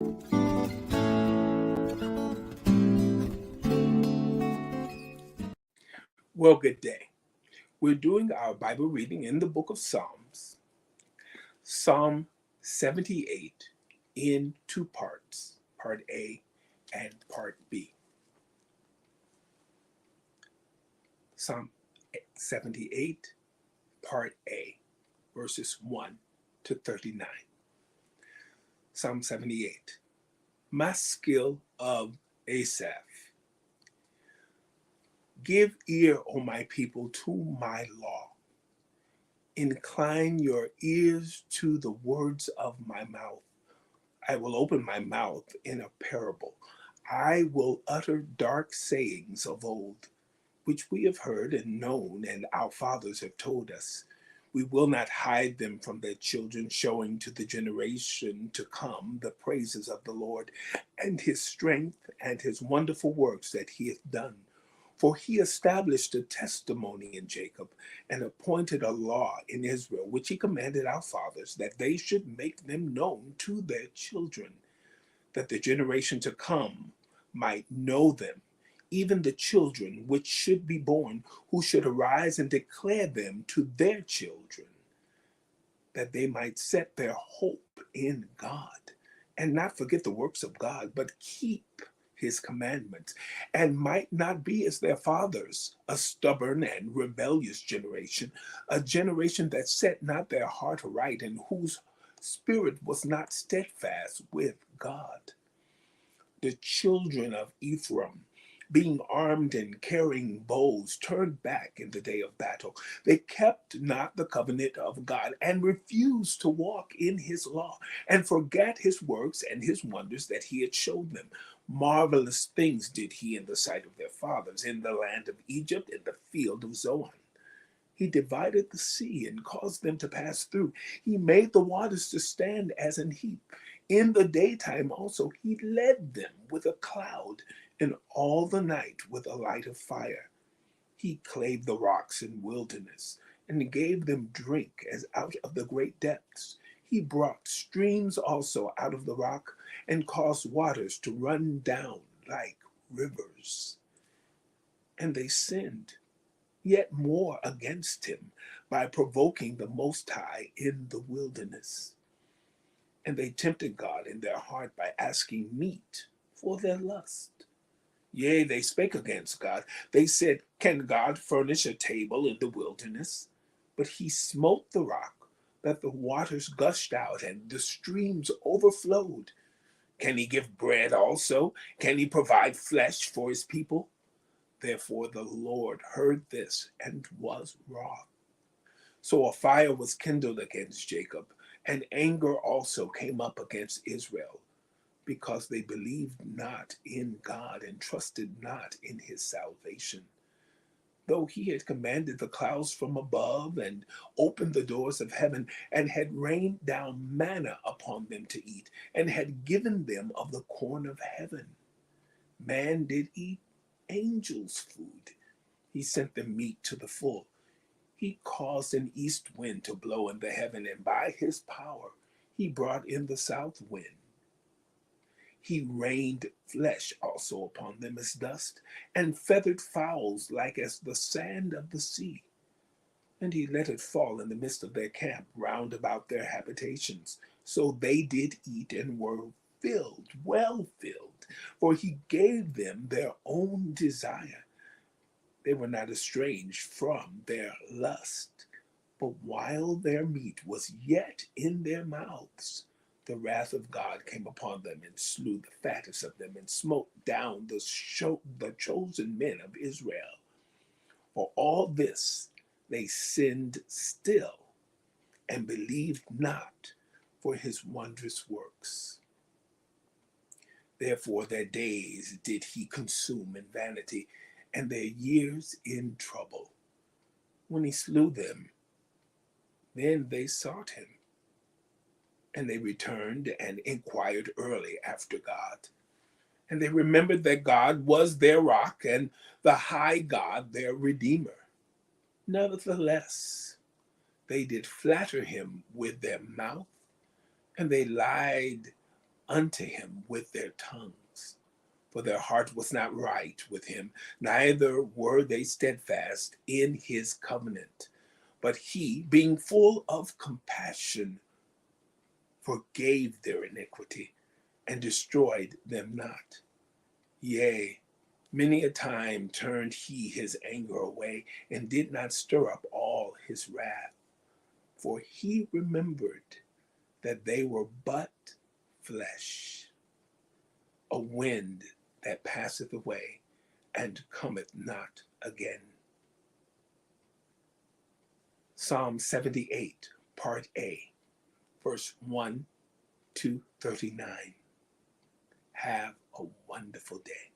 Well, good day. We're doing our Bible reading in the book of Psalms, Psalm 78 in two parts, part A and part B. Psalm 78, part A, verses 1 to 39. Psalm 78, Maskil of Asaph. Give ear, O my people, to my law. Incline your ears to the words of my mouth. I will open my mouth in a parable. I will utter dark sayings of old, which we have heard and known, and our fathers have told us. We will not hide them from their children, showing to the generation to come the praises of the Lord and his strength and his wonderful works that he hath done. For he established a testimony in Jacob and appointed a law in Israel, which he commanded our fathers, that they should make them known to their children, that the generation to come might know them, even the children which should be born, who should arise and declare them to their children, that they might set their hope in God, and not forget the works of God, but keep his commandments, and might not be as their fathers, a stubborn and rebellious generation, a generation that set not their heart aright, and whose spirit was not steadfast with God. The children of Ephraim, being armed and carrying bows, turned back in the day of battle. They kept not the covenant of God, and refused to walk in his law, and forgat his works and his wonders that he had showed them. Marvelous things did he in the sight of their fathers, in the land of Egypt, in the field of Zoan. He divided the sea and caused them to pass through. He made the waters to stand as an heap. In the daytime also he led them with a cloud, and all the night with a light of fire. He clave the rocks in wilderness, and gave them drink as out of the great depths. He brought streams also out of the rock, and caused waters to run down like rivers. And they sinned yet more against him by provoking the Most High in the wilderness. And they tempted God in their heart by asking meat for their lust. Yea, they spake against God. They said, Can God furnish a table in the wilderness? But he smote the rock, that the waters gushed out, and the streams overflowed. Can he give bread also? Can he provide flesh for his people? Therefore the Lord heard this and was wroth. So a fire was kindled against Jacob, and anger also came up against Israel, because they believed not in God and trusted not in his salvation. Though he had commanded the clouds from above and opened the doors of heaven, and had rained down manna upon them to eat, and had given them of the corn of heaven. Man did eat angels' food. He sent them meat to the full. He caused an east wind to blow in the heaven, and by his power he brought in the south wind. He rained flesh also upon them as dust, and feathered fowls like as the sand of the sea. And he let it fall in the midst of their camp round about their habitations. So they did eat and were filled, well filled, for he gave them their own desire. They were not estranged from their lust. But while their meat was yet in their mouths, the wrath of God came upon them, and slew the fattest of them, and smote down the chosen men of Israel. For all this they sinned still, and believed not for his wondrous works. Therefore their days did he consume in vanity, and their years in trouble. When he slew them, then they sought him, and they returned and inquired early after God. And they remembered that God was their rock, and the high God their Redeemer. Nevertheless, they did flatter him with their mouth, and they lied unto him with their tongues. For their heart was not right with him, neither were they steadfast in his covenant. But he, being full of compassion, forgave their iniquity and destroyed them not. Yea, many a time turned he his anger away and did not stir up all his wrath. For he remembered that they were but flesh, a wind that passeth away and cometh not again. Psalm 78, Part A, verse 1 to 39. Have a wonderful day.